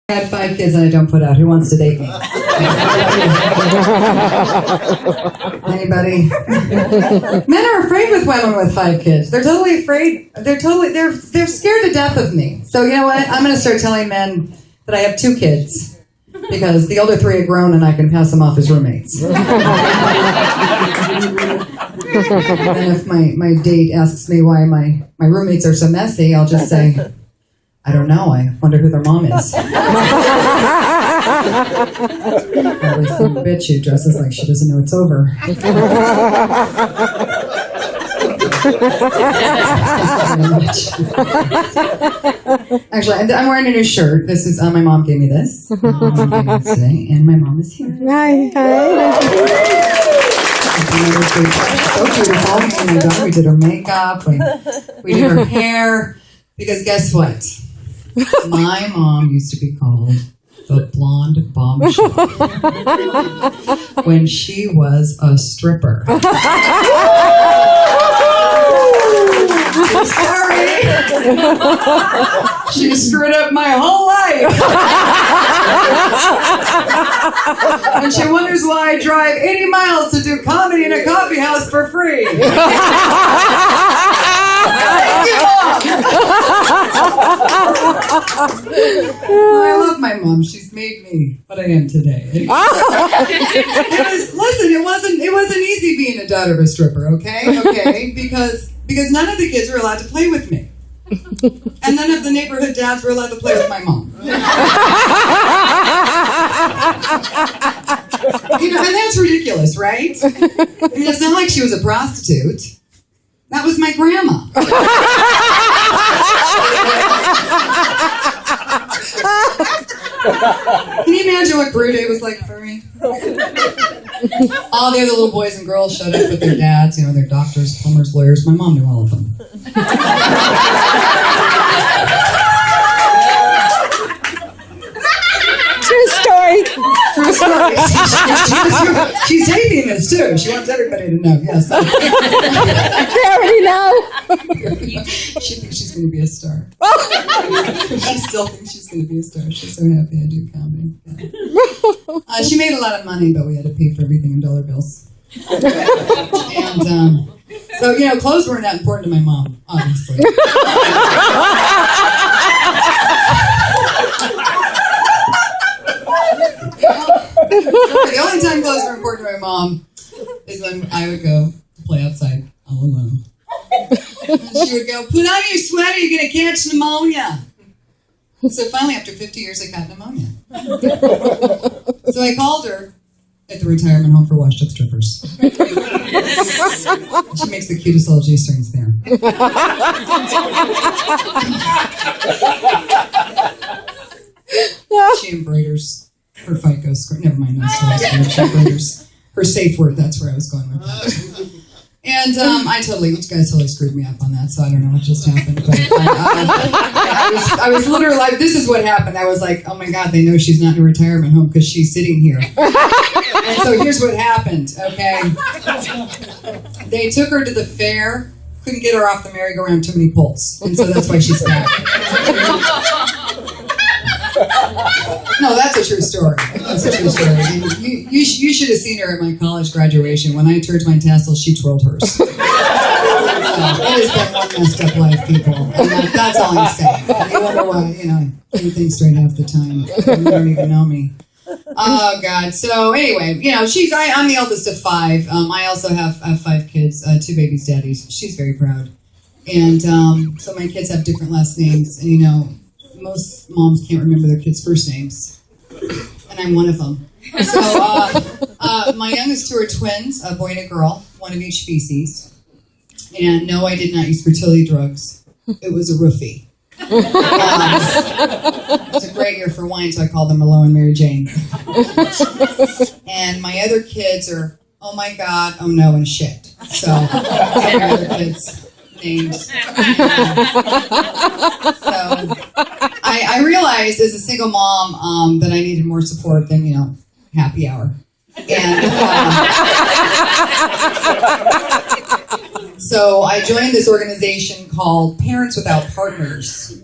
I had 5 kids and I don't put out. Who wants to date me? Anybody? Men are afraid with women with 5 kids. They're totally afraid. They're scared to death of me. So you know what? I'm going to start telling men that I have 2 kids because the older 3 are grown and I can pass them off as roommates. And if my date asks me why my roommates are so messy, I'll just say, I don't know. I wonder who their mom is. Probably some bitch who dresses like she doesn't know it's over. Actually, I'm wearing a new shirt. This is my mom gave me this. My mom gave me this today, and my mom is here. Hi. So beautiful. Oh my God, we did her makeup. We did her hair. Because guess what? My mom used to be called the blonde bombshell when she was a stripper. Sorry. She screwed up my whole life. And she wonders why I drive 80 miles to do comedy in a coffee house for free. Thank you, Mom. I love my mom. She's made me what I am today. It wasn't easy being a daughter of a stripper, okay? Because none of the kids were allowed to play with me. And none of the neighborhood dads were allowed to play with my mom. And that's ridiculous, right? I mean, it's not like she was a prostitute. That was my grandma. Can you imagine what Brew Day was like for me? All the other little boys and girls showed up with their dads, their doctors, plumbers, lawyers. My mom knew all of them. True story. True story. She's taping this too. She wants everybody to know. Yes. They already know. She thinks she's going to be a star. She still thinks she's going to be a star. She's so happy I do comedy. Yeah. She made a lot of money, but we had to pay for everything in dollar bills. And so, clothes weren't that important to my mom, obviously. The only time clothes were important to my mom is when I would go to play outside all alone. And she would go, put on your sweater, you're going to catch pneumonia. So finally, after 50 years, I got pneumonia. So I called her at the retirement home for washed up strippers. She makes the cutest little G-strings there. She embroiders her FICO score. Never mind, she embroiders her safe word. That's where I was going with that. And you guys totally screwed me up on that, so I don't know what just happened. But I was literally like, this is what happened. I was like, oh my God, they know she's not in a retirement home because she's sitting here. And so here's what happened, okay? They took her to the fair, couldn't get her off the merry-go-round, too many pulls. And so that's why she's back. No, that's a true story. That's a true story. And you should have seen her at my college graduation. When I turned my tassels, she twirled hers. So, it has been one messed up life, people. And that's all I'm saying. You wonder why, I can't think straight half the time. You don't even know me. Oh, God. So, anyway, I'm the eldest of 5. I also have 5 kids, 2 babies' daddies. She's very proud. And so my kids have different last names. And, most moms can't remember their kids' first names, and I'm one of them. So my youngest 2 are twins, a boy and a girl, one of each species. And no, I did not use fertility drugs. It was a roofie. It was a great year for wine, so I called them Merlot and Mary Jane. And my other kids are, oh my God, oh no, and shit. So my other kids' names. So I realized as a single mom that I needed more support than, happy hour. And so I joined this organization called Parents Without Partners.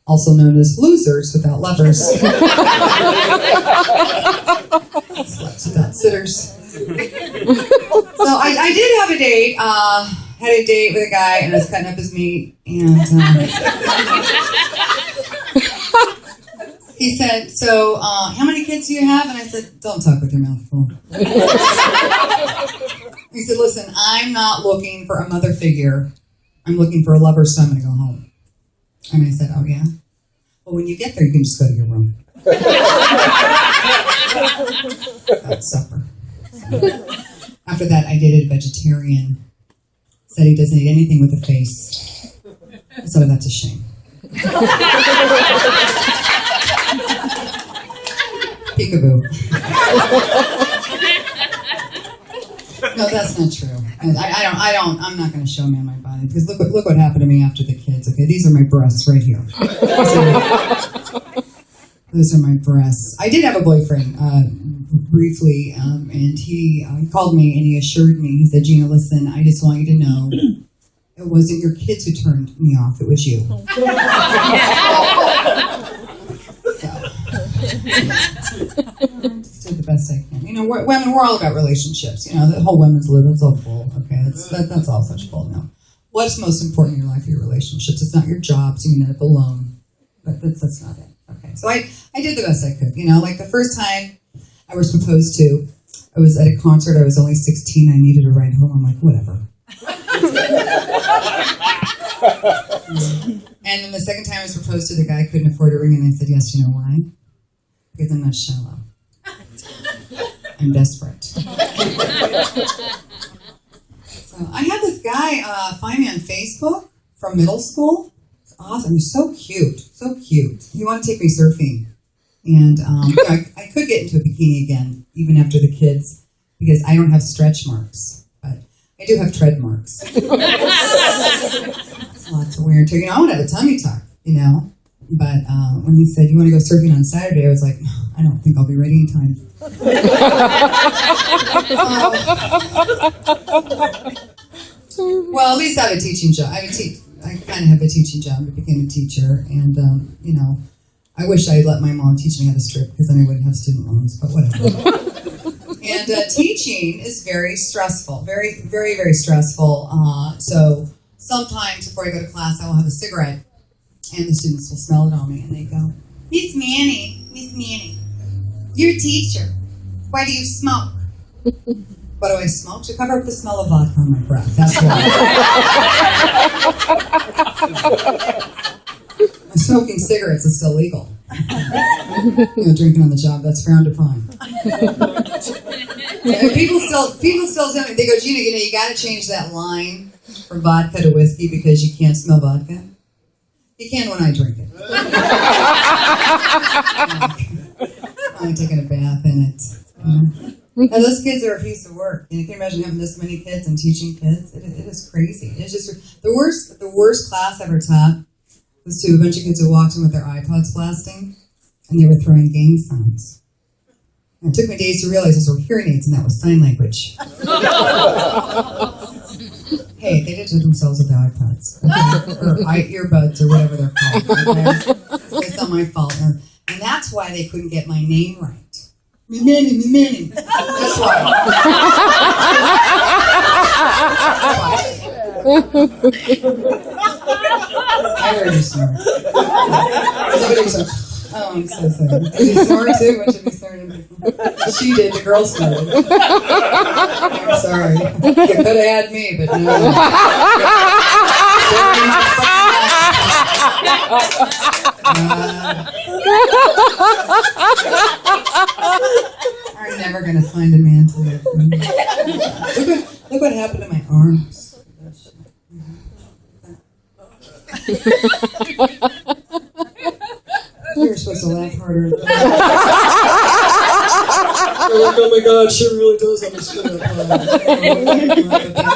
also known as losers without lovers. Sluts without sitters. So I did have a date. Had a date with a guy, and I was cutting up his meat, and he said, "So, how many kids do you have?" And I said, "Don't talk with your mouth full." He said, "Listen, I'm not looking for a mother figure. I'm looking for a lover, so I'm going to go home." And I said, "Oh yeah? Well, when you get there, you can just go to your room." That's supper. After that, I dated a vegetarian. Said he doesn't eat anything with a face. I said, "Oh, that's a shame." Peekaboo. No, that's not true. I'm not going to show a man my body because look what happened to me after the kids. Okay, these are my breasts right here. Those are my breasts. I did have a boyfriend briefly, and he called me and he assured me. He said, "Gina, listen, I just want you to know it wasn't your kids who turned me off. It was you." Just did the best I can. You know, women, we're all about relationships. You know, the whole women's lib is all bull. Okay, that's all such bull. No, what's most important in your life are your relationships. It's not your job, so you end up alone. But that's not it. Okay, so I did the best I could. You know, like the first time I was proposed to, I was at a concert. I was only 16. I needed a ride home. I'm like, whatever. And then the second time I was proposed to, the guy couldn't afford a ring, and I said yes. You know why? Because I'm not shallow. I'm desperate. So I had this guy find me on Facebook from middle school. It's awesome. He's so cute. So cute. He wanted to take me surfing. And you know, I could get into a bikini again, even after the kids, because I don't have stretch marks. But I do have tread marks. Lots of wear and tear. You know, I want to have a tummy tuck, you know. But when he said, "You want to go surfing on Saturday?" I was like, "No, I don't think I'll be ready in time." Well, at least I have a teaching job. I kind of have a teaching job. I became a teacher. And, you know, I wish I had let my mom teach me how to strip because then I wouldn't have student loans, but whatever. And teaching is very stressful. Very, very, very stressful. So sometimes before I go to class, I will have a cigarette. And the students will smell it on me, and they go, Miss Manny, you're a teacher. Why do you smoke?" What do I smoke? To cover up the smell of vodka on my breath. That's why. Smoking cigarettes is still legal. You know, drinking on the job, that's frowned upon. And people still tell me, they go, "Gina, you know, you got to change that line from vodka to whiskey because you can't smell vodka." You can when I drink it. I'm taking a bath in it. You know? And those kids are a piece of work. You can you imagine having this many kids and teaching kids? It is crazy. It's just the worst class I ever taught was to a bunch of kids who walked in with their iPods blasting, and they were throwing gang signs. And it took me days to realize those were hearing aids, and that was sign language. Hey, they did it to themselves with the iPods. Okay? Or earbuds, or whatever they're called. Okay? It's not my fault. And that's why they couldn't get my name right. Me Manny. That's why. I heard you snore. Oh, I'm so sorry. Did you snore too? What should be snorting? She did. The girl snorted. I'm sorry. You could have had me, but no. I'm never going to find a man to live with me. Look what happened to my arms. You were supposed to laugh harder. You're like, "Oh my God, she really does understand."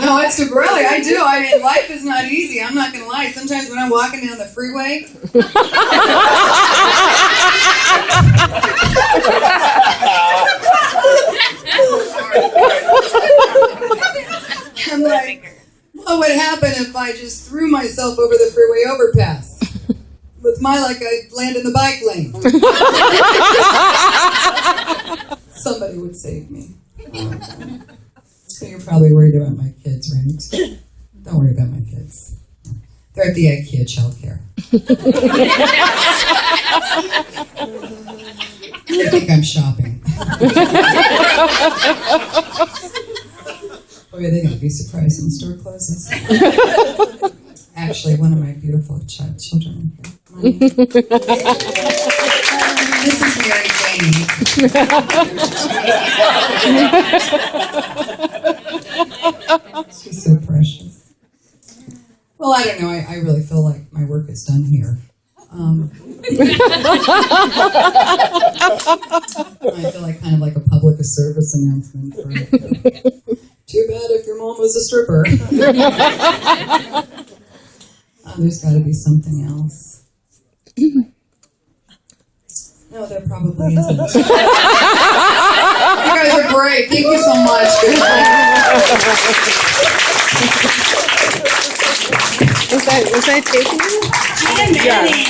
No, it's really, I do. I mean, life is not easy. I'm not going to lie. Sometimes when I'm walking down the freeway, I'm like, what would happen if I just threw myself over the freeway overpass with my luck, I'd land in the bike lane. Somebody would save me. So you're probably worried about my kids, right? Don't worry about my kids. They're at the IKEA childcare. I think I'm shopping. Oh yeah, they're going to be surprised when the store closes. Actually, one of my beautiful children in here. This is Mary Jane. She's so precious. Well, I don't know. I really feel like my work is done here. I feel like kind of like a public service announcement. Too bad if your mom was a stripper. There's got to be something else. No, there probably isn't. You guys are great. Thank you so much. Was that taking you? Hi, Manny.